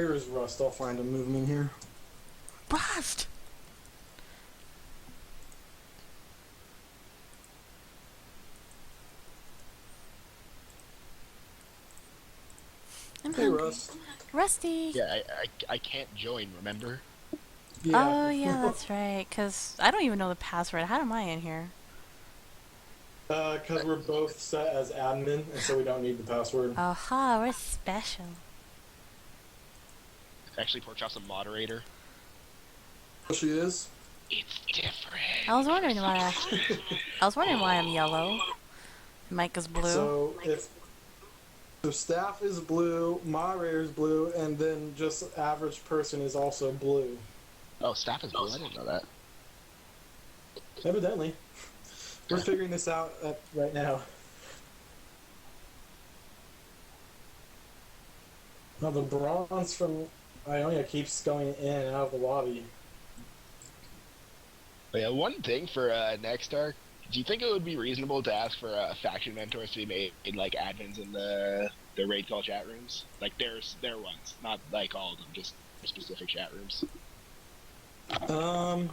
Where is Rust? I'll find him moving in here. Rust! I'm Hey, hungry. Rust. Rusty! Yeah, I can't join, remember? Oh, yeah, that's right. Because I don't even know the password. How am I in here? Because we're both set as admin, and so we don't need the password. Aha, we're special. Actually, Porkchop's a moderator. Oh, she is? It's different. I was wondering why. I was wondering why I'm yellow. Mike is blue. So staff is blue, moderator is blue, and then just average person is also blue. Oh, staff is blue. I didn't know that. Evidently. We're figuring this out right now. Now the bronze from Ionia keeps going in and out of the lobby. But yeah, one thing for next arc, do you think it would be reasonable to ask for faction mentors to be made like admins in the raid call chat rooms? Like their ones, not like all of them, just specific chat rooms. I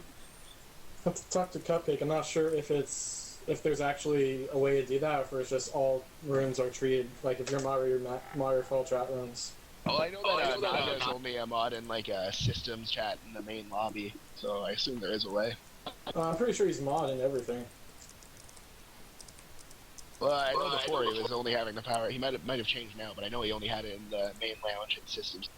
have to talk to Cupcake. I'm not sure if there's actually a way to do that, or if it's just all rooms are treated like if you're moderator for all chat rooms. Oh, I know that Naga's only a mod in like a systems chat in the main lobby, so I assume there is a way. I'm pretty sure he's mod and everything. Well, I know before he was only having the power. He might have changed now, but I know he only had it in the main lounge and systems.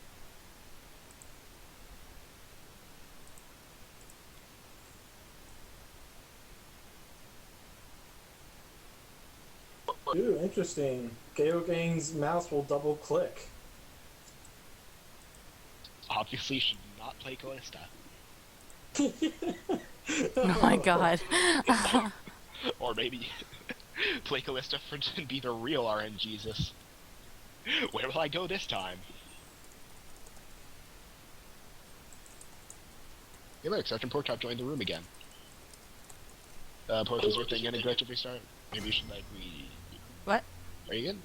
Ooh, interesting. Gale Gang's mouse will double click. Obviously, should not play Callista. Oh my god. Or maybe play Callista and be the real RNGesus. Where will I go this time? Hey look, Sergeant Porkchop joined the room again. Pork, is your thing gonna glitch if we start? Maybe you should like What? Are you good?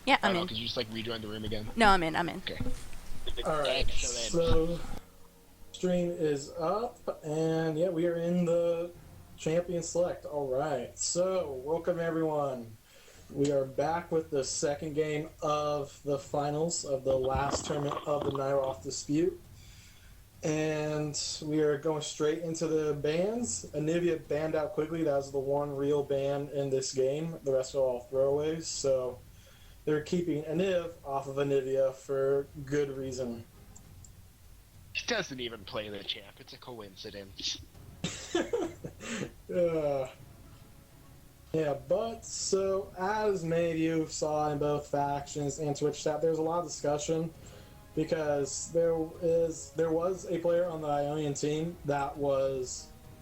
Yeah, I I'm don't know, in. could you just like rejoin the room again? No, I'm in. Okay. Alright, so stream is up, and yeah, we are in the champion select. Alright, so welcome everyone. We are back with the second game of the finals of the last tournament of the Nyroth dispute. And we are going straight into the bans. Anivia banned out quickly. That was the one real ban in this game. The rest are all throwaways. So they're keeping Aniv off of Anivia for good reason. He doesn't even play the champ. It's a coincidence. Yeah, but so as many of you saw in both factions and Twitch chat, there's a lot of discussion because there was a player on the Ionian team that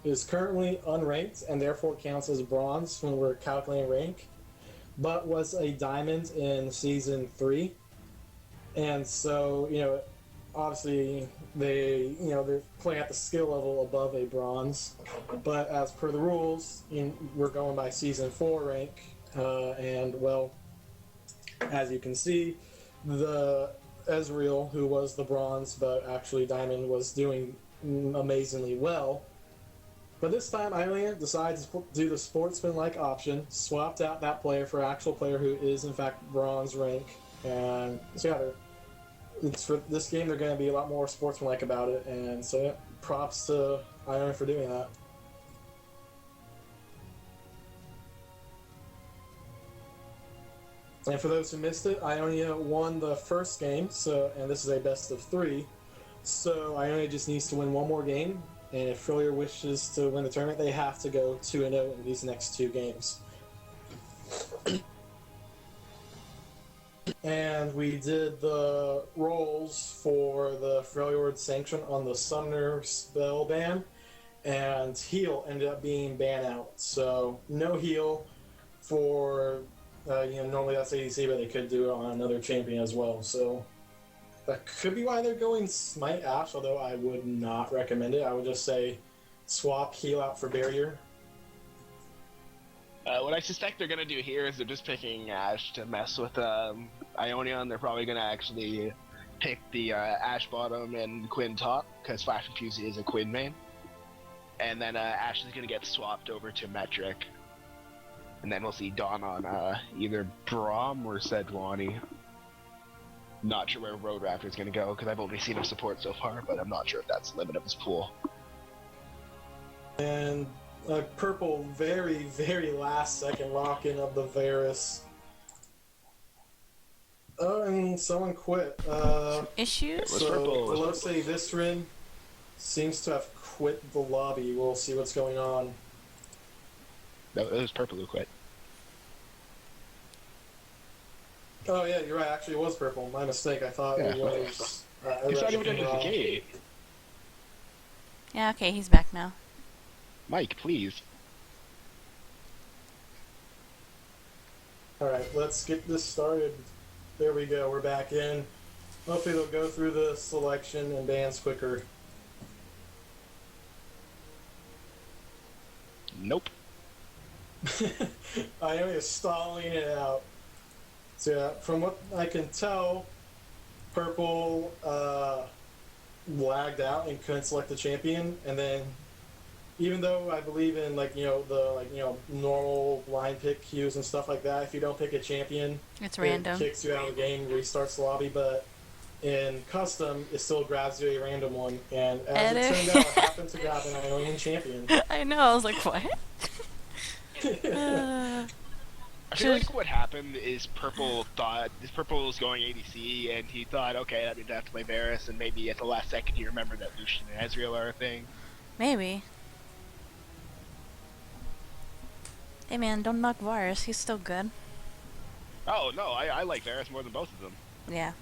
is currently unranked and therefore counts as bronze when we're calculating rank, but was a diamond in season 3, and so obviously they're playing at the skill level above a bronze, but as per the rules, we're going by season 4 rank, and well, as you can see, the Ezreal, who was the bronze but actually diamond, was doing amazingly well. But this time Ionia decides to do the sportsman-like option, swapped out that player for an actual player who is in fact bronze rank, and so yeah, for this game they're going to be a lot more sportsmanlike about it, and so yeah, props to Ionia for doing that. And for those who missed it, Ionia won the first game, and this is a best of 3, so Ionia just needs to win one more game, and if Frel wishes to win the tournament, they have to go 2-0 in these next 2 games. And we did the rolls for the Freljord sanction on the Summoner spell ban, and heal ended up being ban out. So no heal for, normally that's ADC, but they could do it on another champion as well. So that could be why they're going Smite Ashe, although I would not recommend it. I would just say swap heal out for barrier. What I suspect they're gonna do here is they're just picking Ashe to mess with Ionia, and they're probably gonna actually picked the Ash bottom and Quinn top because Flash and Fuse is a Quinn main, and then Ash is gonna get swapped over to Metric, and then we'll see Dawn on either Braum or Sejuani. Not sure where Road Raptor is gonna go because I've only seen him support so far, but I'm not sure if that's the limit of his pool. And purple, very, very last second lock-in of the Varus. Oh, and someone quit. Issues? was So, purple. Velose Visrin seems to have quit the lobby. We'll see what's going on. No, it was purple who quit. Oh, yeah, you're right. Actually, it was purple. My mistake. I thought it was... He's not read even it into the wrong. game. Yeah, okay, he's back now. Mike, please. Alright, let's get this started. There we go, we're back in. Hopefully they'll go through the selection and bans quicker. Nope. Ionia is stalling it out. So yeah, from what I can tell, purple lagged out and couldn't select the champion, and then even though I believe in normal line pick queues and stuff like that, if you don't pick a champion, It's random. It kicks you out of the game, restarts the lobby, but in custom, it still grabs you a random one, and as it turned out, it happened to grab an Ionian champion. I know, I was like, what? I feel like what happened is Purple was going ADC, and he thought, okay, that means I have to play Varus, and maybe at the last second he remembered that Lucian and Ezreal are a thing. Maybe. Hey man, don't knock Varus, he's still good. Oh, no, I like Varus more than both of them. Yeah.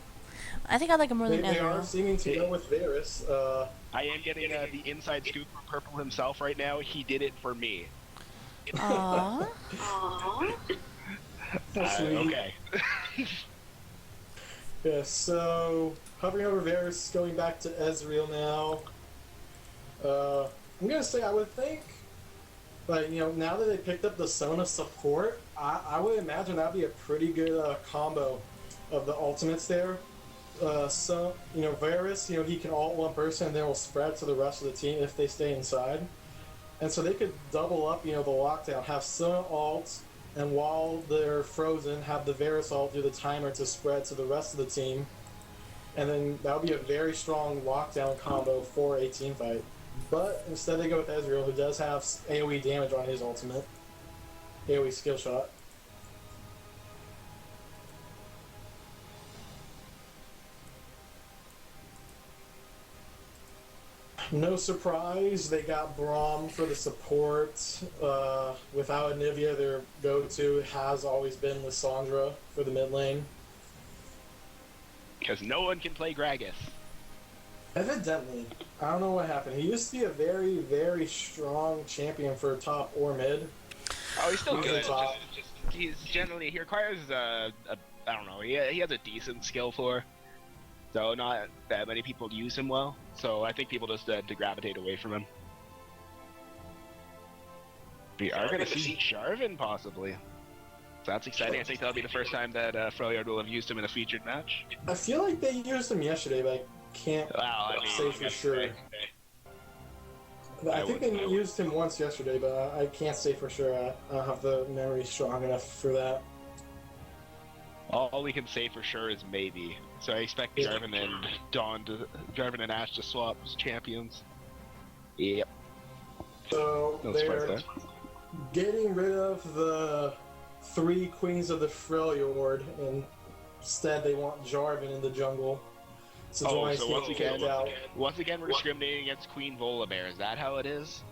I think I like him more than They are Ezreal. seeming to go with Varus. I am getting the inside scoop from Purple himself right now. He did it for me. Aww. Sweet. Okay. Yeah, so hovering over Varus, going back to Ezreal now. I'm gonna say I would think, like, now that they picked up the Sona support, I would imagine that'd be a pretty good combo of the ultimates there. So Varus, he can ult one person and then will spread to the rest of the team if they stay inside, and so they could double up, the lockdown, have Sona ult, and while they're frozen, have the Varus ult do the timer to spread to the rest of the team, and then that would be a very strong lockdown combo for a team fight. But instead they go with Ezreal, who does have AoE damage on his ultimate. AoE skill shot. No surprise, they got Braum for the support. Without Anivia, their go-to has always been Lissandra for the mid lane. Because no one can play Gragas. Evidently. I don't know what happened. He used to be a very, very strong champion for top or mid. Oh, he's still He's good. top. He's generally, he requires I don't know, he has a decent skill floor. So not that many people use him well. So I think people just to gravitate away from him. We are going to see Jarvan possibly. So that's exciting. I think that'll be the first time that Freljord will have used him in a featured match. I feel like they used him yesterday, but I can't say for sure. I think they used him once yesterday, but I can't say for sure. I don't have the memory strong enough for that. All we can say for sure is maybe. So I expect Jarvan and Ash to swap as champions. Yep. So No they're surprise getting rid of the 3 queens of the Freljord, and instead they want Jarvan in the jungle. So Oh, so once kicked out. again we're discriminating against Queen Volibear. Is that how it is?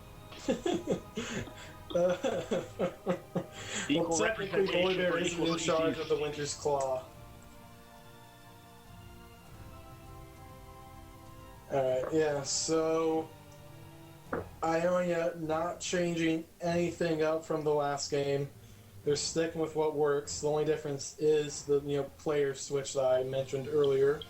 Well, Equal technically, representation Volibear for isn't equal in charge species. of the Winter's Claw. Alright, yeah, so Ionia not changing anything up from the last game. They're sticking with what works. The only difference is the player switch that I mentioned earlier.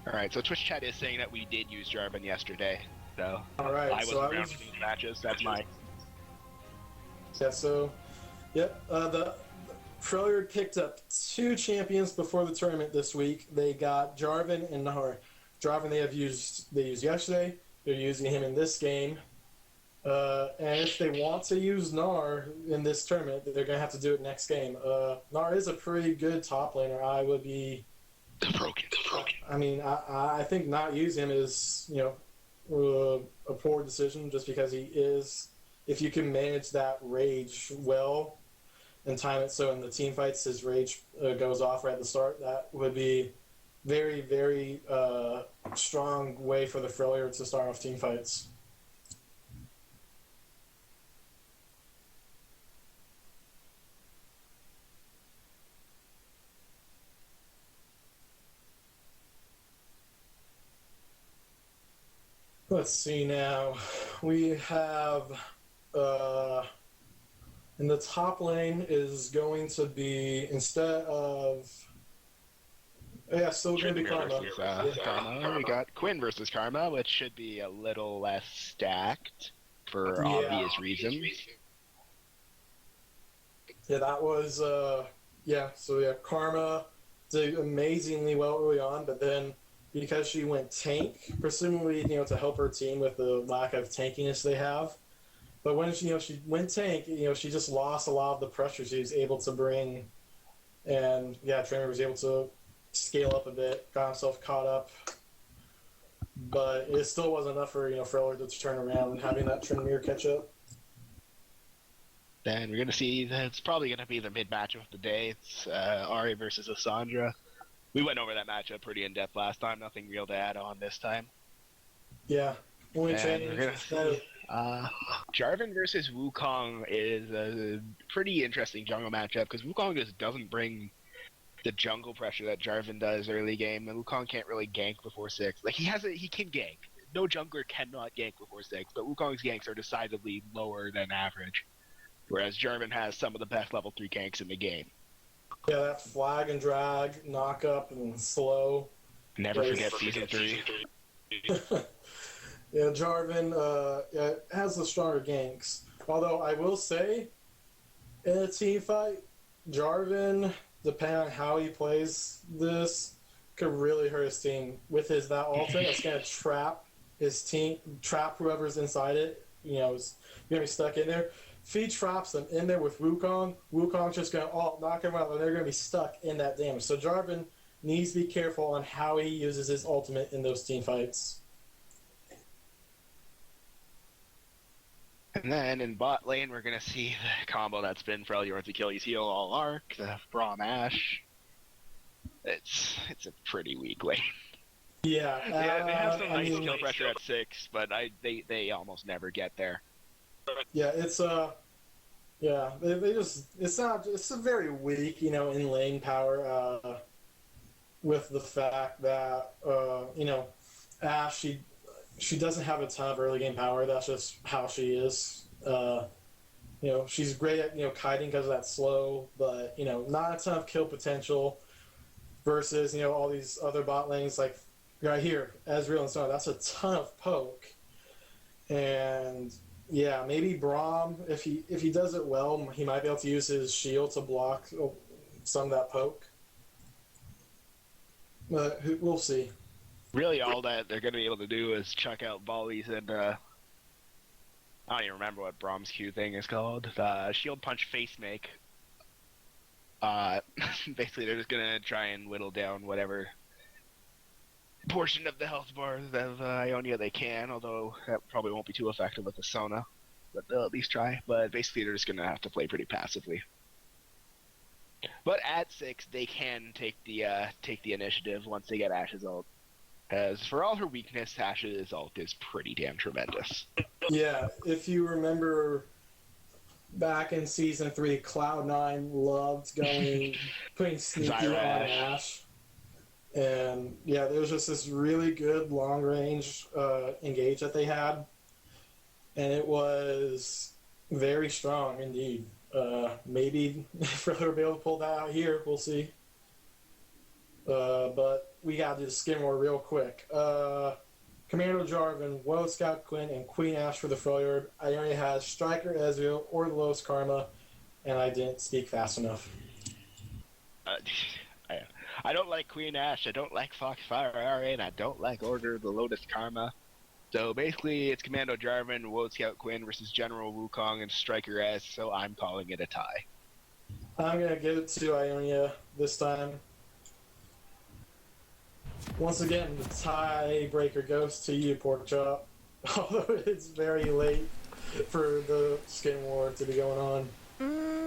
Alright, so Twitch chat is saying that we did use Jarvan yesterday. So Alright, I so wasn't around for these matches. That's my... Yeah, so, yep, Freljord picked up 2 champions before the tournament this week. They got Jarvan and Nahar. Jarvan they used yesterday. They're using him in this game. And if they want to use Gnar in this tournament, they're going to have to do it next game. Gnar is a pretty good top laner. I would be... Broken. I mean, I think not using him is, a poor decision just because he is... If you can manage that rage well and time it so in the team fights his rage goes off right at the start, that would be very, very strong way for the Freljord to start off team fights. Let's see now. We have in the top lane is going to be instead of still going to be Karma. Karma. We got Quinn versus Karma, which should be a little less stacked for obvious reasons. Yeah, that was Karma did amazingly well early on, but then because she went tank, presumably to help her team with the lack of tankiness they have. But when she went tank, she just lost a lot of the pressure she was able to bring, and Trymir was able to scale up a bit, got himself caught up, but it still wasn't enough for Freljord to turn around and having that Trymir catch up. Then we're gonna see that it's probably gonna be the mid matchup of the day. It's Ari versus Asandra. We went over that matchup pretty in depth last time. Nothing real to add on this time. Yeah, only change. Jarvan versus Wukong is a pretty interesting jungle matchup because Wukong just doesn't bring the jungle pressure that Jarvan does early game, and Wukong can't really gank before 6. Like he can gank. No jungler cannot gank before 6, but Wukong's ganks are decidedly lower than average, whereas Jarvan has some of the best level 3 ganks in the game. Yeah, that flag and drag, knock up and slow. Never forget season 3. Yeah, Jarvan has the stronger ganks. Although I will say, in a team fight, Jarvan, depending on how he plays this, could really hurt his team. With that ultimate, it's going to trap his team, trap whoever's inside it. Is going to be stuck in there. If he traps them in there with Wukong, Wukong's just going to knock him out, and they're going to be stuck in that damage. So Jarvan needs to be careful on how he uses his ultimate in those team fights. And then in bot lane, we're going to see the combo that's been Freljord's Achilles heel all arc, the Braum Ashe. It's a pretty weak lane. Yeah. They have some nice kill pressure at 6, but they almost never get there. Yeah, it's it's a very weak, in lane power, with the fact that, Ashe, she doesn't have a ton of early game power. That's just how she is. She's great at, kiting because of that slow, but, not a ton of kill potential versus, all these other bot lanes like right here, Ezreal and so on. That's a ton of poke. And yeah, maybe Braum, if he does it well, he might be able to use his shield to block some of that poke. But we'll see. Really, all that they're going to be able to do is chuck out volleys and I don't even remember what Braum's Q thing is called. Shield punch face make. Basically, they're just going to try and whittle down whatever portion of the health bars of Ionia they can, although that probably won't be too effective with the Sona, but they'll at least try. But basically, they're just going to have to play pretty passively. But at 6, they can take the initiative once they get Ashe's ult. As for all her weakness, Ashe's ult is pretty damn tremendous. Yeah, if you remember back in Season 3, Cloud9 loved putting Sneaky on Ashe. And yeah, there was just this really good long-range engage that they had. And it was very strong indeed. Maybe Frel will be able to pull that out here. We'll see. But we got to do the Skidmore real quick. Commando Jarvan, Woe Scout Quinn, and Queen Ashe for the Freljord. Ionia has Striker Ezreal or the lowest Karma, and I didn't speak fast enough. Uh, I don't like Queen Ash, I don't like Foxfire RA, and I don't like Order of the Lotus Karma. So basically, it's Commando Jarvan, Woad Scout Quinn versus General Wukong and Striker S, so I'm calling it a tie. I'm going to give it to Ionia this time. Once again, the tiebreaker goes to you, Porkchop. Although it's very late for the skin war to be going on.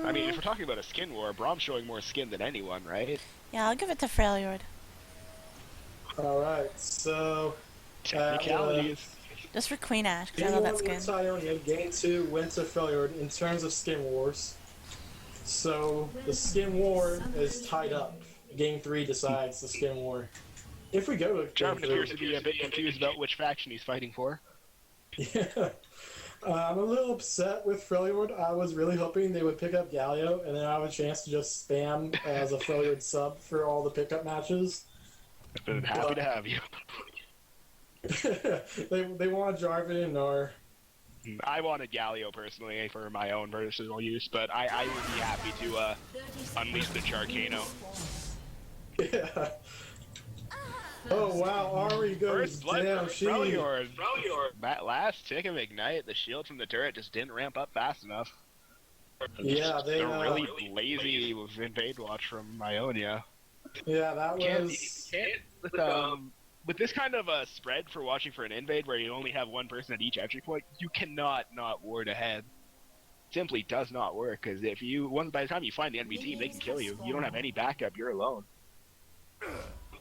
I mean, if we're talking about a skin war, Brahm's showing more skin than anyone, right? Yeah, I'll give it to Frel. Alright, so... Technicalities. Just for Queen Ash, because I Game love 1 that skin. went to Ionia, Game 2 went to Freljord in terms of skin wars. So, the skin war is tied up. Game 3 decides the skin war. If we go to Jarvan Game appears 3... to be a bit confused about which faction he's fighting for. Yeah. I'm a little upset with Freljord. I was really hoping they would pick up Galio, and then I have a chance to just spam as a Freljord sub for all the pickup matches. But happy to have you. they want Jarvan and Gnar. I wanted Galio personally for my own personal use, but I would be happy to unleash the Charcano. Yeah. Oh wow, Ari goes First blood down. for Freljord. That last tick of Ignite, the shield from the turret just didn't ramp up fast enough. Yeah, they're really lazy with Invade Watch from Ionia. Yeah, that was... With this kind of a spread for watching for an invade where you only have one person at each entry point, you cannot not ward ahead. Simply does not work, because by the time you find the enemy team, they can kill you. You don't have any backup, you're alone.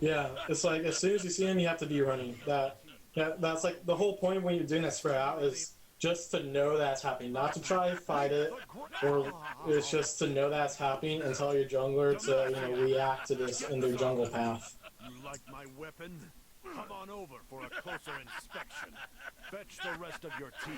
Yeah, it's like as soon as you see him, you have to be running. That's like the whole point when you're doing that spread out is just to know that's happening, not to try and fight it, or it's just to know that's happening and tell your jungler to react to this in their jungle path. You like my weapon? Come on over for a closer inspection. Fetch the rest of your team.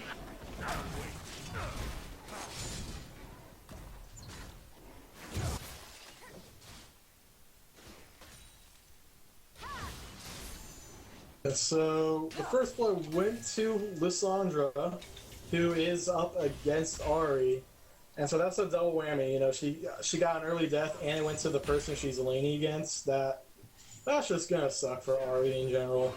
Wait. So the first blood went to Lissandra, who is up against Ari, and so that's a double whammy. She got an early death, and it went to the person she's laning against. That's just gonna suck for Ari in general.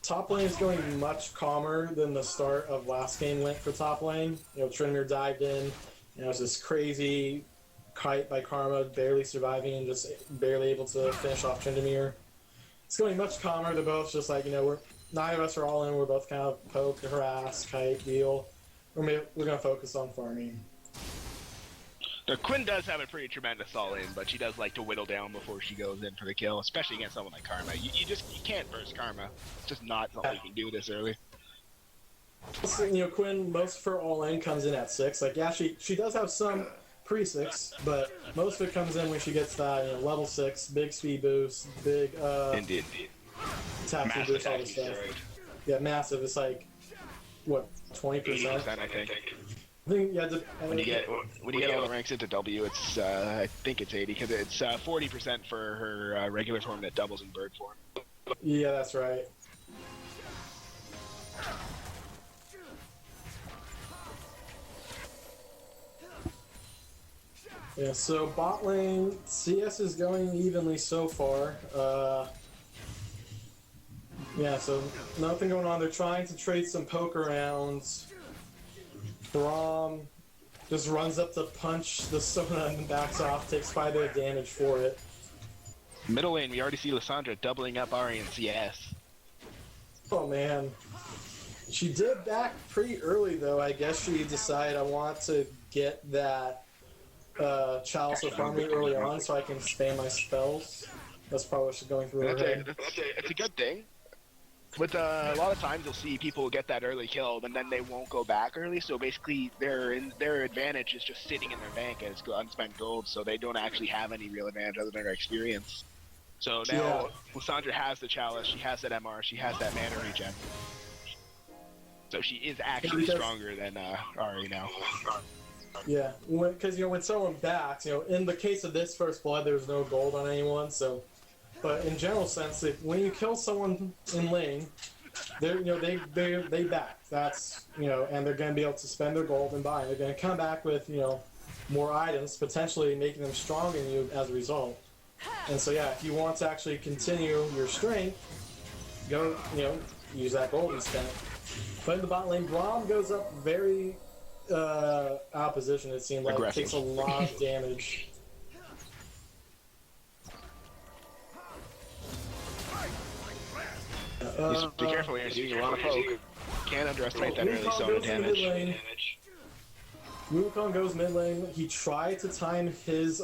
Top lane is going much calmer than the start of last game went for top lane. Tryndamere dived in, it was this crazy kite by Karma, barely surviving and just barely able to finish off Tryndamere. It's going much calmer. They're both just like, neither of us are all in. We're both kind of poke, harass, kite, deal. We're gonna focus on farming. The Quinn does have a pretty tremendous all-in, but she does like to whittle down before she goes in for the kill, especially against someone like Karma. You can't burst Karma. It's just not something you can do this early. Quinn, most of her all-in comes in at 6. Like, yeah, she does have some pre-6, but most of it comes in when she gets that level 6, big speed boost, big Indeed. attack speed boost, all this stuff. Yeah, massive. It's like, what, 20%? 80%, I think. I think, yeah, when you get all the ranks into W, it's I think it's 80 because it's 40% for her regular form that doubles in bird form. Yeah, that's right. Yeah, so bot lane CS is going evenly so far. Yeah, so nothing going on. They're trying to trade some poke arounds. Braum just runs up to punch the Sona and backs off, takes 5 bit of damage for it. Middle lane, we already see Lissandra doubling up Ari and CS. Oh man. She did back pretty early though. I guess she decided I want to get that Chalice of Farming early on so I can spam my spells. That's probably what she's going through her head. It's a good thing. With a lot of times you'll see people get that early kill, and then they won't go back early. So basically, their advantage is just sitting in their bank as unspent gold, so they don't actually have any real advantage other than their experience. So now Lissandra has the Chalice, she has that MR, she has that mana regen. So she is actually stronger than Ari now. Yeah, because when someone backs, in the case of this first blood, there's no gold on anyone. So, but in general sense, when you kill someone in lane, they back. That's and they're going to be able to spend their gold and buy. They're going to come back with more items, potentially making them stronger than you as a result. And so yeah, if you want to actually continue your strength, go, use that golden stent. But in the bot lane, Braum goes up very out of position, it seemed like. Aggressive. Takes a lot of damage. Just be careful when you're using a lot of poke. Can't underestimate that early Sona damage. Wukong goes mid lane. He tried to time his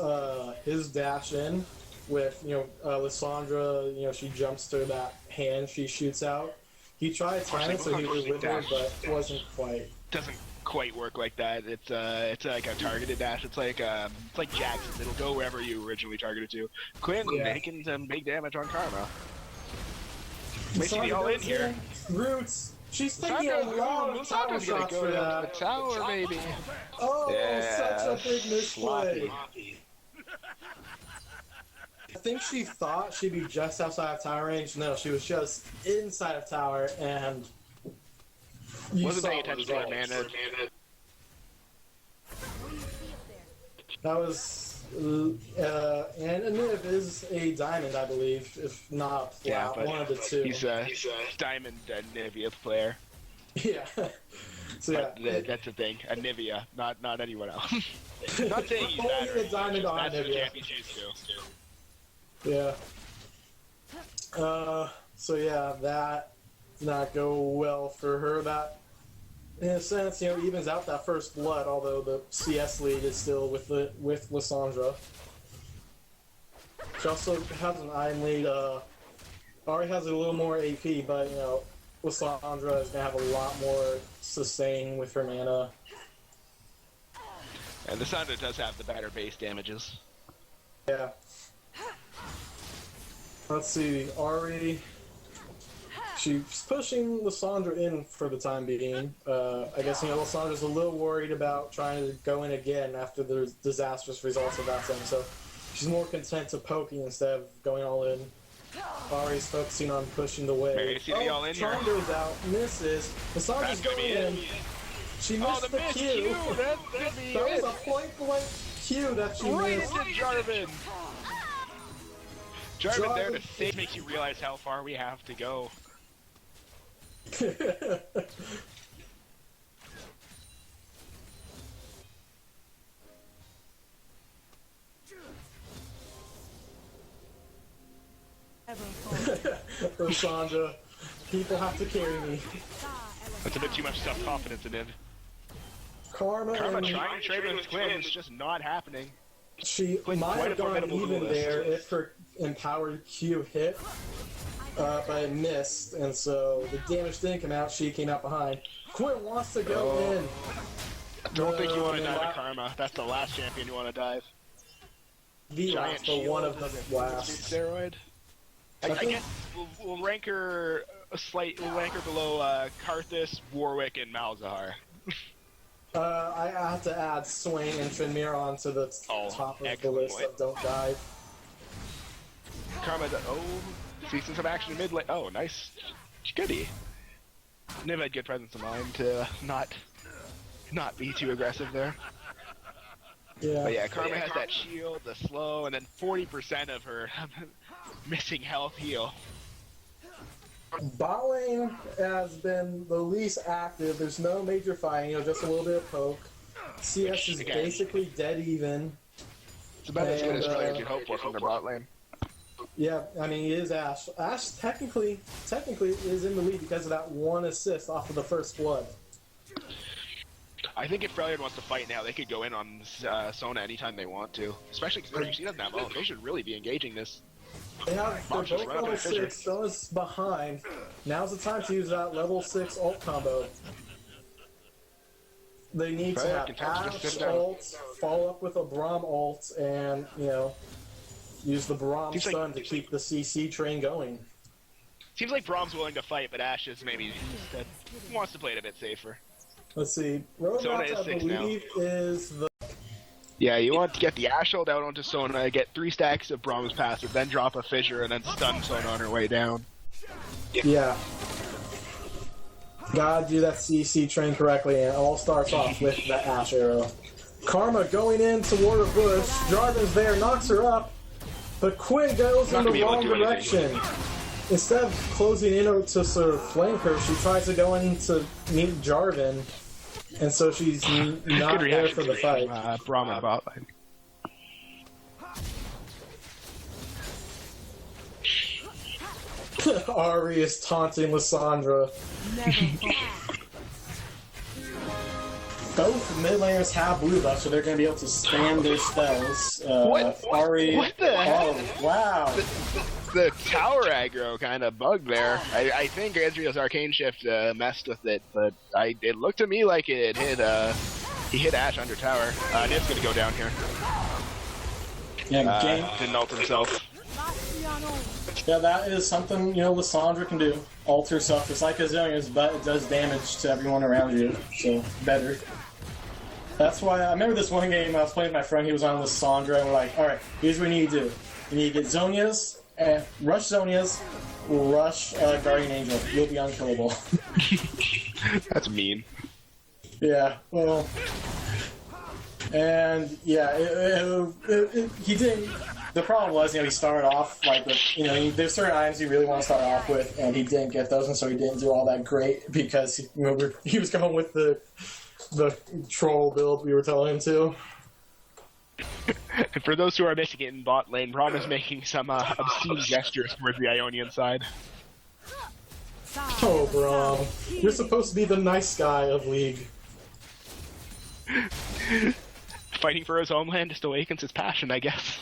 dash in with Lissandra. She jumps to that hand she shoots out. He tried timing so he was with her, but it wasn't quite. Doesn't quite work like that. It's like a targeted dash. It's like Jackson. It'll go wherever you originally targeted to. Quinn making some big damage on Karma. Making me all in here. Roots. She's taking a lot of tower shots for that. Tower, baby. Oh, yeah, such a big misplay. sloppy. I think she thought she'd be just outside of tower range. No, she was just inside of tower, and Wasn't paying attention to her mana. That was, and Niv is a diamond, I believe, if not flat, but one of the two. He's a diamond Nivea player. Yeah. So yeah, But that's the thing. A Nivea, not anyone else. Not saying he's Only bad. a diamond on That's what Nivea. championships do. yeah. So yeah, that did not go well for her. That, in a sense, evens out that first blood, although the CS lead is still with Lissandra. She also has an item lead, already has a little more AP, but, Lissandra is going to have a lot more sustain with her mana. And Lissandra does have the better base damages. Yeah. Let's see, Ari. She's pushing Lissandra in for the time being. I guess, Lissandra's a little worried about trying to go in again after the disastrous results of that time, so she's more content to poking instead of going all in. Ari's focusing on pushing the wave. Tron goes out, misses. Lissandra's going in. She missed the Q. That was a point-blank Q that she missed. Right into Jarvan! Jarvan there to save makes you realize how far we have to go. Lissandra, people have to carry me. That's a bit too much self-confidence in it. Karma trying to trade with Quinn is just not happening. She might have gone even there if her empowered Q hit, but it missed, and so the damage didn't come out. She came out behind. Quinn wants to go in. I don't think you want to dive to Karma. That's the last champion you want to dive. The last, but one of the last. Steroid. I guess we'll rank her We'll rank her below Karthus, Warwick, and Malzahar. I have to add Swain and Finmir onto the top of the list of don't dive. Karma, seeing some action in mid lane. Oh, nice. Goody. Niv had good presence of mind to not be too aggressive there. Yeah. But yeah, Karma has that shield, the slow, and then 40% of her missing health heal. Bot lane has been the least active. There's no major fighting, just a little bit of poke. CS is basically dead even. It's about as good as players you'd hope for from the bot lane. Yeah, I mean, he is Ashe. Ashe technically is in the lead because of that one assist off of the first blood. I think if Frel wants to fight now, they could go in on Sona anytime they want to. Especially considering she doesn't have ult. They should really be engaging this. They're both level 6, Sona's behind. Now's the time to use that level 6 ult combo. They need to have Ashe ult, follow up with a Braum ult, and, use the Braum stun to keep the CC train going. Seems like Braum's willing to fight, but Ashe is maybe wants to play it a bit safer. Let's see. Roadmap, I believe, is the... Yeah, you want to get the Ashe ult out onto Sona, get 3 stacks of Braum's passive, then drop a fissure, and then stun Sona on her way down. Yeah. Gotta do that CC train correctly, and it all starts off with the Ashe arrow. Karma going in toward a bush. Jarvan's there, knocks her up. But Quinn goes in the wrong direction. Instead of closing in to sort of flank her, she tries to go in to meet Jarvan. And so she's not there for the fight. Brahma bot lane. Ari is taunting Lissandra. Both mid laners have blue buffs, so they're going to be able to spam their spells. Ari. What the hell? Oh, wow. The tower aggro kind of bugged there. I think Ezreal's Arcane Shift messed with it, but it looked to me like it hit. He hit Ashe under tower. Nid's gonna go down here. Yeah, didn't ult himself. Yeah, that is something, Lissandra can do. Ult herself just like Azonia's, but it does damage to everyone around you, so better. That's why I remember this one game I was playing with my friend. He was on Lissandra, and we're like, "All right, here's what you need to do. You need to get Zonia's, rush Zonia's, rush Guardian Angel. You'll be unkillable." That's mean. Yeah, well, and yeah, he didn't. The problem was, he started off like there's certain items you really want to start off with, and he didn't get those, and so he didn't do all that great because he was going with the troll build we were telling him to. And for those who are missing it in bot lane, Braum is making some obscene gestures towards the Ionian side. Oh, Braum, you're supposed to be the nice guy of League. Fighting for his homeland just awakens his passion, I guess.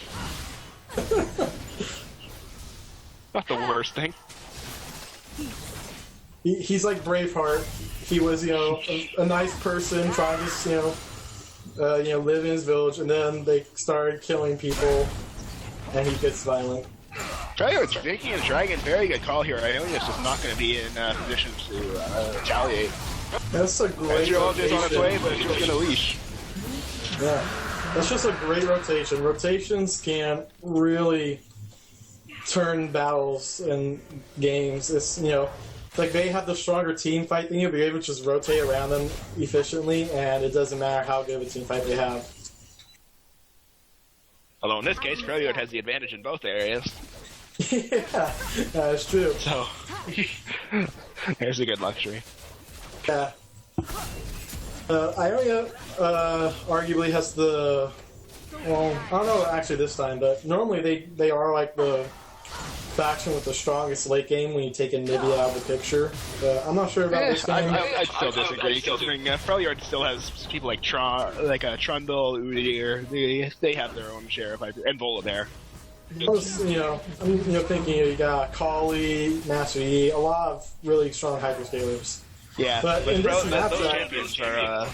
Not the worst thing. He's like Braveheart. He was, a nice person trying to, live in his village, and then they started killing people, and he gets violent. Freljord's thinking of Dragon, very good call here. Ionia's just not going to be in position to retaliate. That's a great rotation. Is on its way, but she's going to leash. Yeah, that's just a great rotation. Rotations can really turn battles and games. It's, like they have the stronger team fight than you, but you're able to just rotate around them efficiently, and it doesn't matter how good of a team fight they have. Although in this case, Freljord has the advantage in both areas. Yeah, that's true. So, there's a good luxury. Yeah. Ionia arguably has the... Well, I don't know actually this time, but normally they are like the faction with the strongest late game when you take Nibia out of the picture. I'm not sure about this game. I'd still disagree, considering Freljord still has people like Trundle, Udyr. They have their own share of hyper, and Volibear. I'm thinking you got Kali, Master Yi, a lot of really strong hyperscalers. Yeah, but in this matchup, those champions are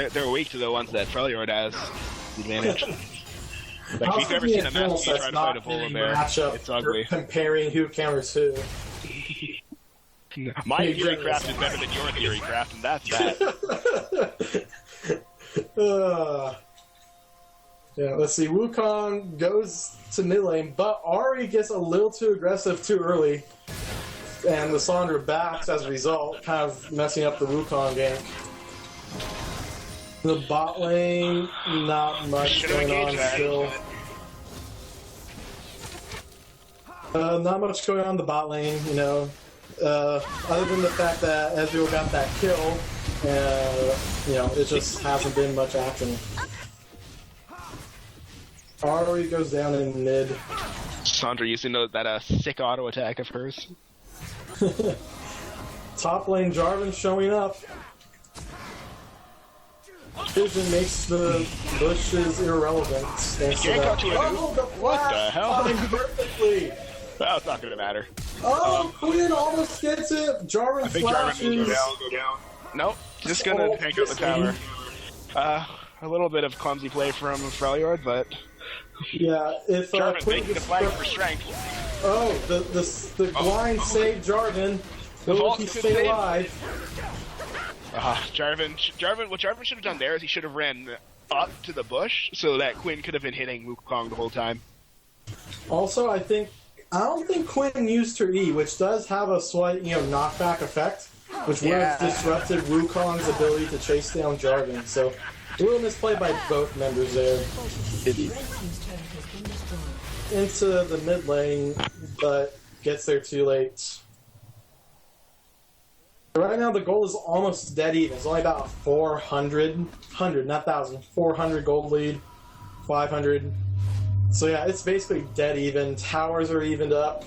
they're weak to the ones that Freljord has advantage. Like, if you've ever seen a match you try to fight a Volibear, it's ugly. Comparing who counters who. My theory craft is better than your theory craft, and that's that. Yeah, let's see. Wukong goes to mid lane, but Ari gets a little too aggressive too early. And Lissandra backs as a result, kind of messing up the Wukong gank. The bot lane, not much going on still. Not much going on in the bot lane, other than the fact that Ezreal got that kill, it just hasn't been much action. Ari goes down in mid. Sandra using that sick auto attack of hers. Top lane Jarvan showing up. Vision makes the bushes irrelevant. What the hell? Perfectly. That's not going to matter. Oh, Quinn almost gets it. Jarvan flashes. Go down. Nope, just going to tank out the tower. A little bit of clumsy play from Freljord, but... Yeah, if Jarvan making the flag for strength. Oh, the blind saved Jarvan. Will he stay alive? Jarvan, what Jarvan should have done there is he should have ran up to the bush so that Quinn could have been hitting Wukong the whole time. Also, I don't think Quinn used her E, which does have a slight, knockback effect, which would have disrupted Wukong's ability to chase down Jarvan. So A little misplay by both members there. Into the mid lane, but gets there too late. Right now, the gold is almost dead even. It's only about 400, not 1,000, 400 gold lead, 500. So yeah, it's basically dead even. Towers are evened up.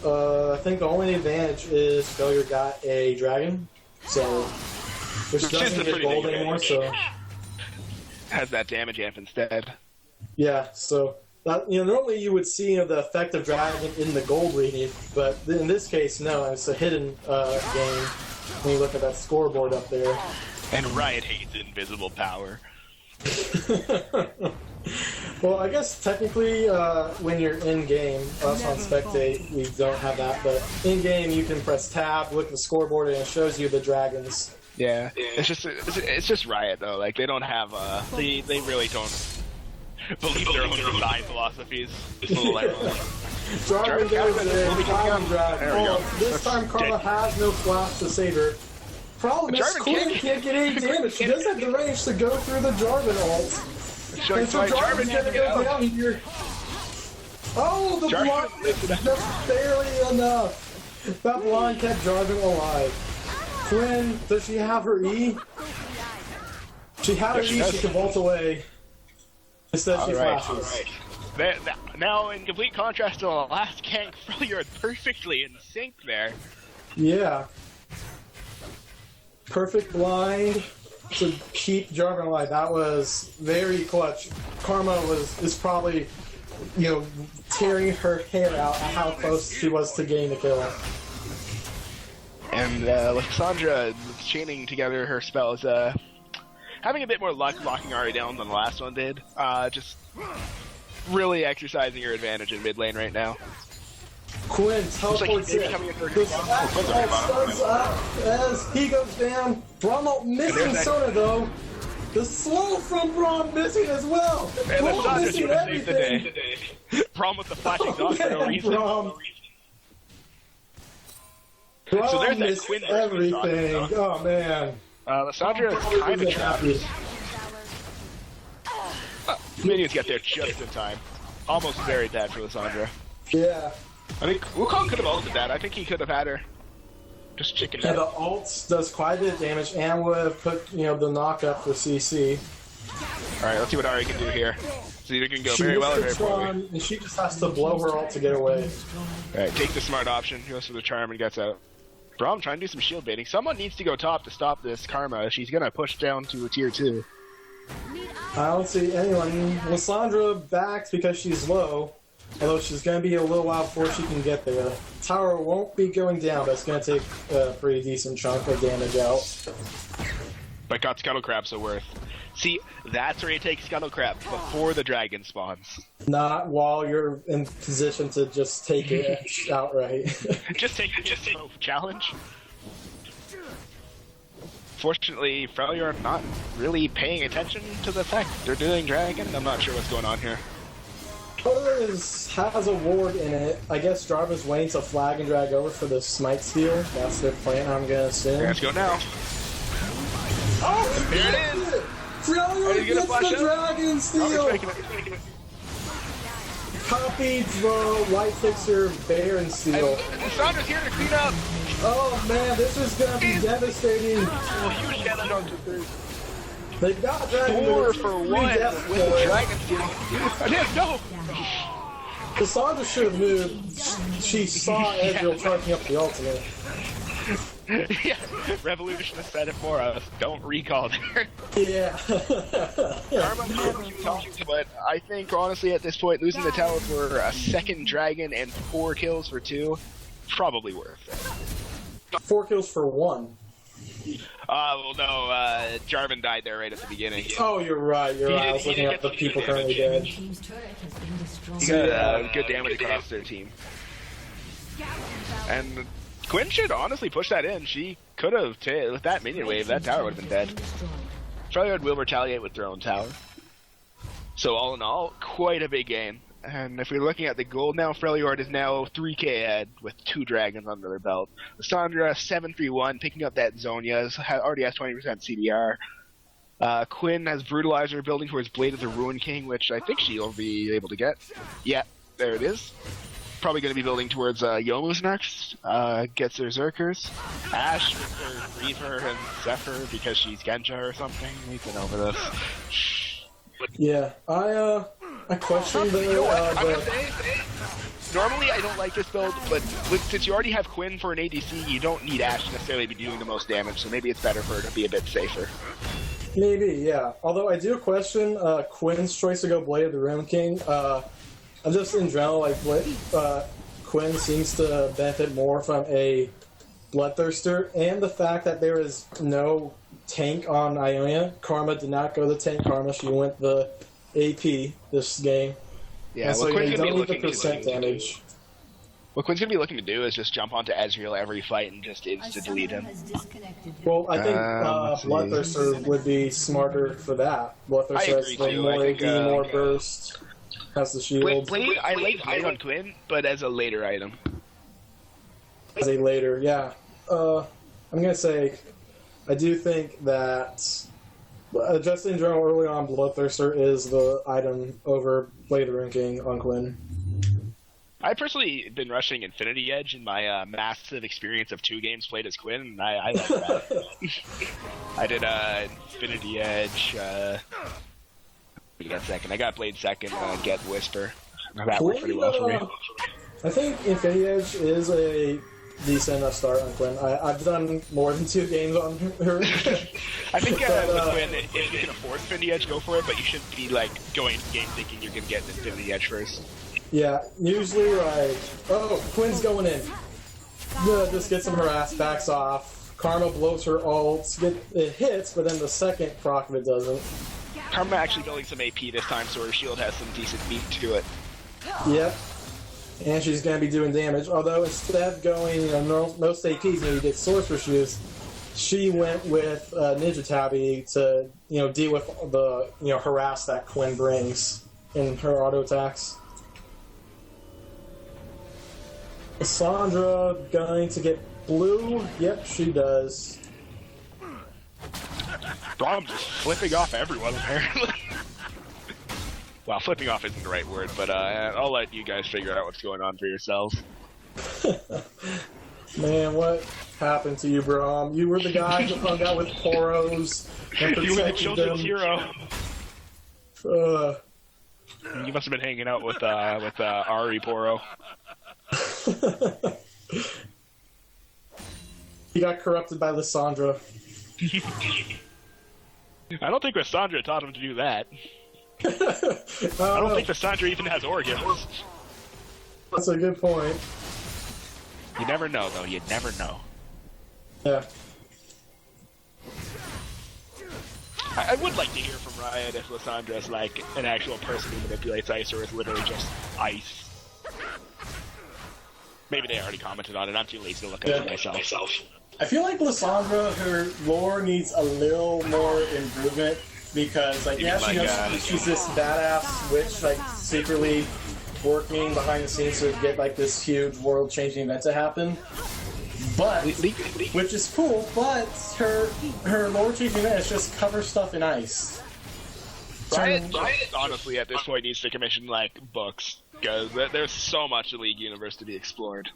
I think the only advantage is Failure got a dragon, so which doesn't get gold anymore. So has that damage amp instead. Yeah, so that, normally you would see the effect of dragon in the gold lead, but in this case, no, it's a hidden game. When you look at that scoreboard up there. And Riot hates invisible power. Well, I guess technically, when you're in game, us on Spectate, we don't have that. But in game, you can press tab, look at the scoreboard, and it shows you the dragons. Yeah, it's just Riot though. Like they don't have they really don't believe their own design philosophies. It's a little ironic. Jarvan goes there, Dragon. Oh, this time Karma has no flash to save her. Problem is, Quinn can't get any damage. She does have the range to go through the Jarvan ult. And so Jarvan's gonna go down here. Oh, the block! Just barely enough. That blind kept Jarvan alive. Quinn, does she have her E? She had her E, she can vault away. Instead she flashes. Now, in complete contrast to the last gank, you're perfectly in sync there. Yeah. Perfect blind to keep Jarvan alive. That was very clutch. Karma is probably, tearing her hair out at how close she was to getting the kill. And Lysandra chaining together her spells, having a bit more luck locking Ari down than the last one did. Just really exercising her advantage in mid lane right now. Quinn teleports in. The starts up as he goes down. Braum missing Sona though. The slow from Braum missing as well. Braum missing everything. Braum with the flashing dog for no reason. Braum so there's that Quinn everything. Oh man. Lysandra is kind of trapped. Minions get there just in time. Almost very bad for Lysandra. Yeah. I think Wukong could have ulted that. I think he could have had her. Just chicken out. Yeah, the ult does quite a bit of damage and would have put, the knock up for CC. Alright, let's see what Ari can do here. See if it can go very well or very poorly. And she just has to blow her ult to get away. Alright, take the smart option. He goes for the charm and gets out. Braum trying to do some shield baiting. Someone needs to go top to stop this Karma. She's gonna push down to a tier 2. I don't see anyone. Lysandra backed because she's low. Although she's going to be a little while before she can get there. Tower won't be going down, but it's going to take a pretty decent chunk of damage out. But got Scuttle Crab, so worth. See, that's where you take Scuttle Crab, before the dragon spawns. Not while you're in position to just take it outright. just take challenge. Fortunately, Frel are not really paying attention to the fact they're doing dragon. I'm not sure what's going on here. Has a ward in it. I guess Jarvan's waiting to flag and drag over for the smite steal. That's their plan, I'm gonna assume. Let's go now. Oh, here it is! Frel gets the dragon steal! Copied the White Fixer Baron steal. Lysandra's here to clean up! Oh man, this is gonna be devastating. Huge damage on 2/3. They got dragon 4 for 1 with the dragon steal. Yeah, no! Cassandra should have moved. She saw Ezreal charging up the ultimate. Yeah, Revolutionist said it for us. Don't recall there. Yeah. But I think, honestly, at this point, losing the tower for a second dragon and 4 kills for 2, probably worth it. 4 kills for 1. Well, no, Jarvan died there right at the beginning. Oh, you're right. I was looking at the people currently dead. He got good damage across their team. And Quinn should honestly push that in. She could have, with that minion wave, that tower would have been dead. Freljord will retaliate with their own tower. So all in all, quite a big game. And if we're looking at the gold now, Freljord is now 3k ahead with 2 dragons under their belt. Lysandra 7-3-1, picking up that Zonia, already has 20% CDR. Quinn has Brutalizer building towards Blade of the Ruin King, which I think she'll be able to get. Yeah, there it is. Probably going to be building towards Yomu's next. Gets her Zerkers. Ashe with her Reaver and Zephyr because she's Genja or something. We've been over this. Yeah, I question Normally I don't like this build, but since you already have Quinn for an ADC, you don't need Ashe to necessarily be doing the most damage, so maybe it's better for her to be a bit safer. Maybe, yeah. Although I do question Quinn's choice to go Blade of the Ruin King. Just in general, like Quinn seems to benefit more from a Bloodthirster, and the fact that there is no tank on Ionia. Karma did not go the tank Karma, she went the AP this game. Yeah, and so you don't need the percent damage. What Quinn's going to be looking to do is just jump onto Ezreal every fight and just insta-delete him. Well, I think Bloodthirster would be smarter for that. Bloodthirster has more AD, more burst, has the shield. Blade, I like Blade on Quinn, but as a later item. As a later, yeah. I'm going to say, I do think that just in general, early on, Bloodthirster is the item over Blade of the Ruin King on Quinn. I've personally been rushing Infinity Edge in my massive experience of 2 games played as Quinn, and I like that. I did Infinity Edge. Give me a second. I got Blade second, Get Whisper. That worked pretty well for me. I think Infinity Edge is a decent enough start on Quinn. I've done more than 2 games on her. I think with Quinn, if you can afford Infinity Edge, go for it, but you shouldn't be like going into the game thinking you're going to get Infinity Edge first. Yeah, usually like, oh, Quinn's going in. Yeah, just gets some harass, backs off. Karma blows her ult, it hits, but then the second proc of it doesn't. Karma actually building some AP this time, so her shield has some decent meat to it. Yep. And she's going to be doing damage. Although instead of going, most APs maybe get Sorcerer Shoes, she went with Ninja Tabby to, deal with the, harass that Quinn brings in her auto attacks. Cassandra going to get blue? Yep, she does. Braum just flipping off everyone, apparently. Well, flipping off isn't the right word, but I'll let you guys figure out what's going on for yourselves. Man, what happened to you, Braum? You were the guy who hung out with Poros and You were the protected children's them. hero. You must have been hanging out with Ari Poro. He got corrupted by Lissandra. I don't think Lissandra taught him to do that. I don't think Lissandra even has organs. That's a good point. You never know, though. You never know. Yeah. I would like to hear from Riot if Lissandra is like an actual person who manipulates ice or is literally just ice. Maybe they already commented on it. I'm too lazy to look at it myself. I feel like Lissandra, her lore needs a little more improvement because, she's this badass witch, secretly working behind the scenes to get this huge world-changing event to happen. But, which is cool, but her lore-changing event is just cover stuff in ice. Riot honestly at this point needs to commission books because there's so much the League universe to be explored.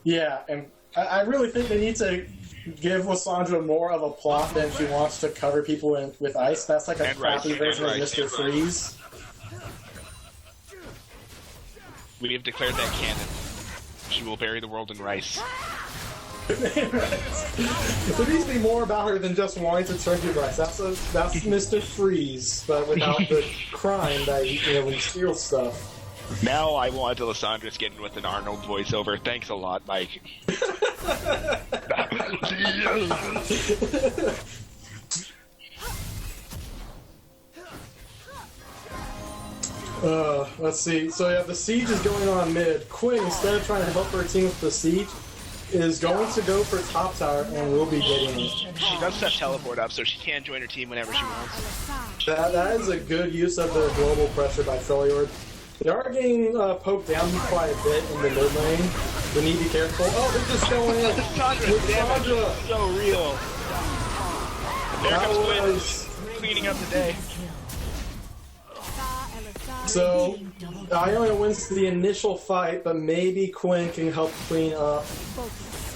Yeah, and I really think they need to give Lissandra more of a plot than she wants to cover people with ice. That's like a crappy version of Mr. Freeze. We have declared that canon. She will bury the world in rice. There needs to be more about her than just wanting to turn to rice. That's Mr. Freeze, but without the crime that when he steals stuff. Now I want a Lissandra skin with an Arnold voiceover. Thanks a lot, Mike. Let's see. So yeah, the siege is going on mid. Quinn, instead of trying to help her team with the siege, is going to go for top tower and will be getting it. She does set teleport up, so she can join her team whenever she wants. That is a good use of the global pressure by Freljord. They are getting poked down quite a bit in the mid lane. We need to be careful. Oh, they're just going in. Lissandra's damage is so real. There comes Quinn. cleaning up the day. So, Ionia wins the initial fight, but maybe Quinn can help clean up.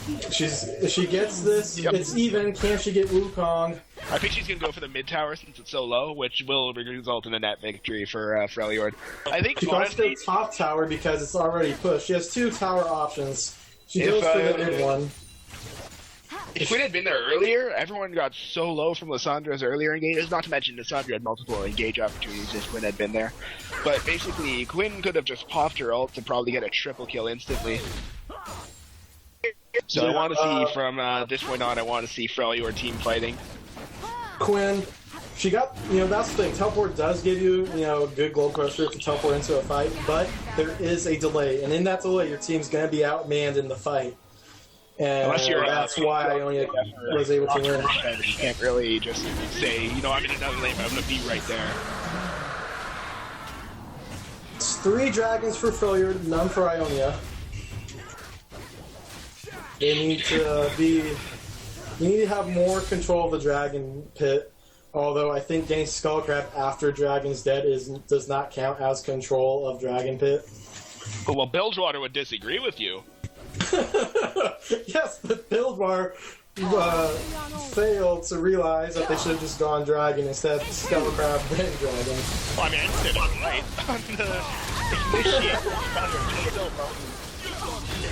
If she gets this, it's even. Can she get Wukong? I think she's going to go for the mid tower since it's so low, which will result in a net victory for Freljord. I think She wants to go top tower because it's already pushed. She has 2 tower options. She goes for the mid one. If Quinn had been there earlier, everyone got so low from Lissandra's earlier engages, not to mention Lissandra had multiple engage opportunities if Quinn had been there. But basically, Quinn could have just popped her ult to probably get a triple kill instantly. So I want to see from this point on, I want to see Freljord team fighting. Quinn, she got, that's the thing. Teleport does give you, good glow pressure to teleport into a fight, but there is a delay. And in that delay, your team's going to be outmanned in the fight. And that's why Ionia was able to win. You can't really just say, I'm in another lane, but I'm going to be right there. It's 3 dragons for Freljord, none for Ionia. They need to have more control of the dragon pit. Although I think getting Skullcrab after Dragon's dead does not count as control of Dragon Pit. Well, Bilgewater would disagree with you. Yes, but Bilgewater failed to realize that they should have just gone Dragon instead of Skullcrab then Dragon. Well, I mean, I did it right on the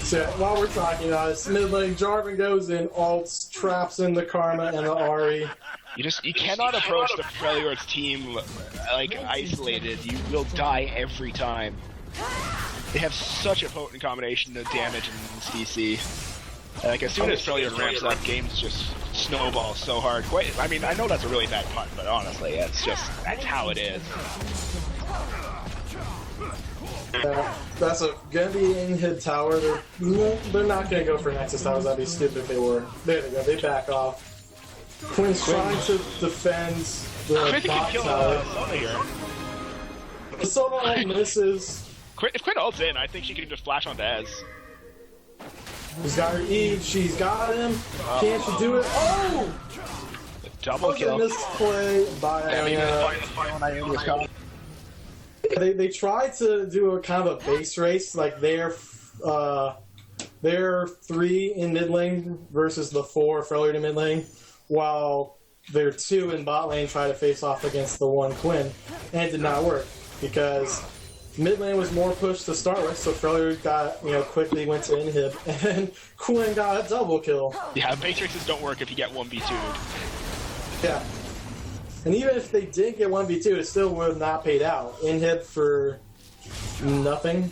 So while we're talking about this mid lane, Jarvan goes in, ults, traps in the Karma and the Ahri. You cannot approach the Freljord's team like isolated. You will die every time. They have such a potent combination of damage and CC. Like as soon as Freljord ramps up, games just snowball so hard. I mean, I know that's a really bad pun, but honestly, that's how it is. That's gonna be in Hid Tower. They're not gonna go for Nexus Towers. That'd be stupid if they were. There they go. They back off. Quinn's trying to defend the bot tower. The Sona ult misses. If Quinn ults in, I think she can just flash onto Ez. He's got her E. She's got him. Can't she do it? Oh! Double kill. Misplay by Ionia. They tried to do a kind of a base race, like they're 3 in mid lane versus the 4 Freljord in mid lane, while their 2 in bot lane try to face off against the 1 Quinn, and it did not work because mid lane was more pushed to start with, so Freljord got quickly went to inhib, and Quinn got a double kill. Yeah, base races don't work if you get 1v2'd. Yeah. And even if they did get 1v2, it still would have not paid out. Inhib for nothing,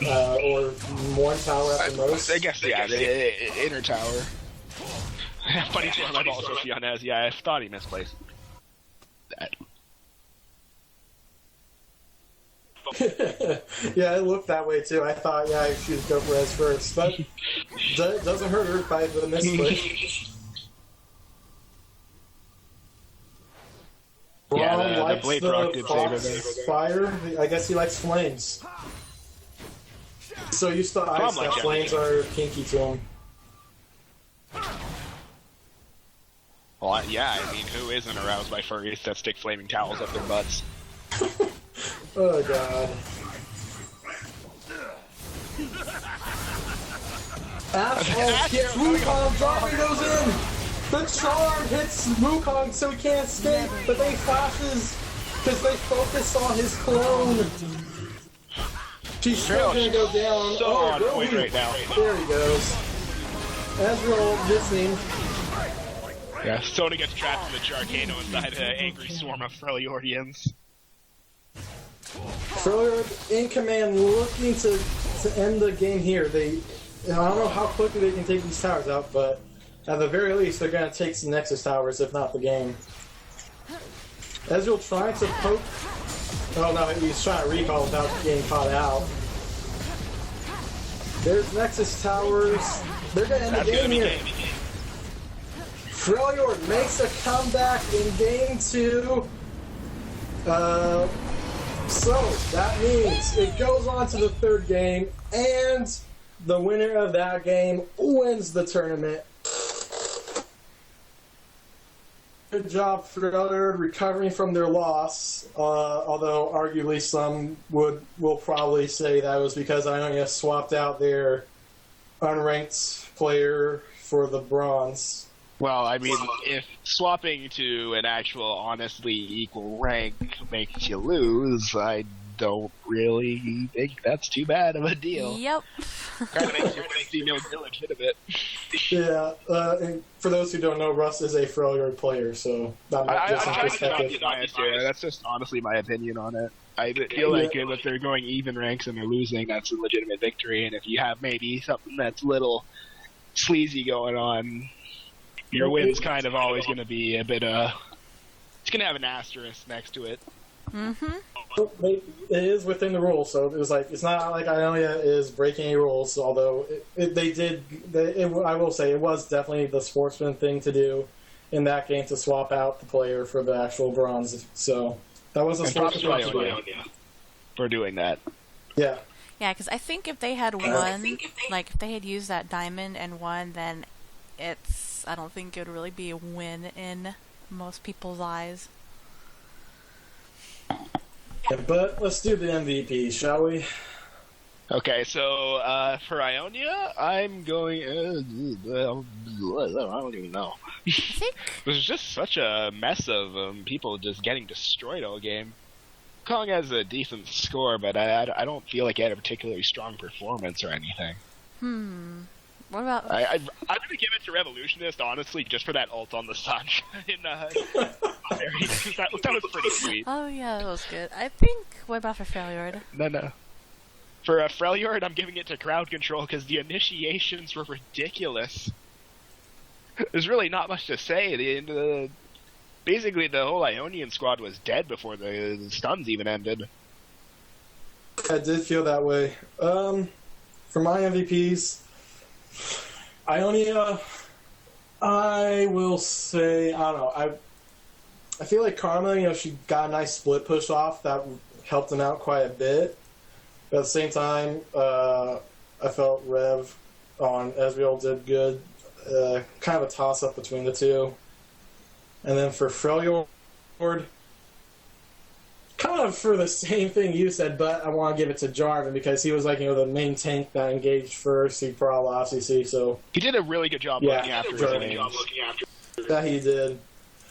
or 1 tower at the most. I guess, yeah, the inner tower. Funny story, my ball supposed to be on Ez. Yeah, I thought he misplaced that. Yeah, it looked that way too. I thought, she would go for Ez first. But it doesn't hurt her by the misplay. Yeah, the Blade Rock did favor there. Fire? I guess he likes flames. So you still ice that flames are kinky to him. Well, yeah, I mean, who isn't aroused by furries that stick flaming towels up their butts? Oh god. Asshole hits Wukong, Jarvan goes in! The charm hits Wukong so he can't escape, but they flashes because they focus on his clone. She's still gonna go down. So on point right now. There he goes. Ezreal missing. Yeah, Sona gets trapped in the Jarcano inside an angry swarm of Freljordians. Freljord in command, looking to end the game here. I don't know how quickly they can take these towers out, but at the very least, they're going to take some Nexus towers, if not the game. Ezreal trying to poke. Oh no, he's trying to recall without getting caught out. There's Nexus towers. They're going to end the game here. Freljord makes a comeback in game 2. So that means it goes on to the 3rd game, and the winner of that game wins the tournament. good job for recovering from their loss. Although arguably some will probably say that was because Ionia swapped out their unranked player for the bronze. Well, I mean, if swapping to an actual honestly equal rank makes you lose, I don't really think that's too bad of a deal. Yep. Kind of makes you see no illegitimate. Yeah, and for those who don't know, Russ is a Frel player, so that might give some perspective. That's just honestly my opinion on it. I feel like if they're going even ranks and they're losing, that's a legitimate victory. And if you have maybe something that's a little sleazy going on, your win's kind of always going to be a bit it's going to have an asterisk next to it. Mm-hmm. It is within the rules, so it's not like Ionia is breaking any rules. Although I will say it was definitely the sportsman thing to do in that game to swap out the player for the actual bronze. So that was a sportsman thing to do for doing that. Yeah. Yeah, because I think if they had won, if they had used that diamond and won, then I don't think it would really be a win in most people's eyes. Yeah, but let's do the MVP, shall we? Okay, so for Ionia, I'm going. I don't even know. It was just such a mess of people just getting destroyed all game. Kong has a decent score, but I don't feel like he had a particularly strong performance or anything. What about... I'm going to give it to Revolutionist, honestly, just for that ult on the sun. That was pretty sweet. Oh, yeah, that was good. I think... What about for Freljord? No. For Freljord, I'm giving it to Crowd Control, because the initiations were ridiculous. There's really not much to say. Basically, the whole Ionian squad was dead before the stuns even ended. I did feel that way. For my MVPs... Ionia, I will say, I don't know, I feel like Karma, she got a nice split push off that helped them out quite a bit. But at the same time, I felt Rev on Ezreal did good. Kind of a toss-up between the two. And then for Freljord, kind of for the same thing you said, but I want to give it to Jarvan because he was the main tank that engaged first. He probably obviously so he did a really good job looking after his that he did,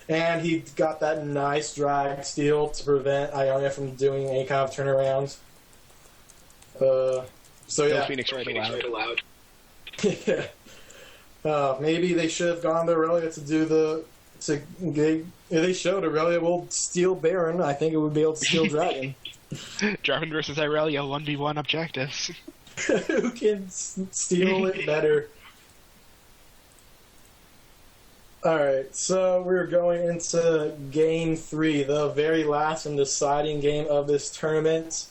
and he got that nice drag steal to prevent Ionia from doing any kind of turnaround. So yeah, Phoenix right aloud. Maybe they should have gone to Aurelia to do if they showed Aurelia will steal Baron, I think it would be able to steal Dragon. Jarvan versus Aurelia 1v1 objectives. Who can steal it better? Alright, so we're going into Game 3, the very last and deciding game of this tournament.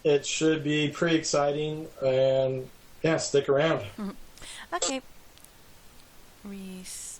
It should be pretty exciting, and yeah, stick around. Okay. Reset.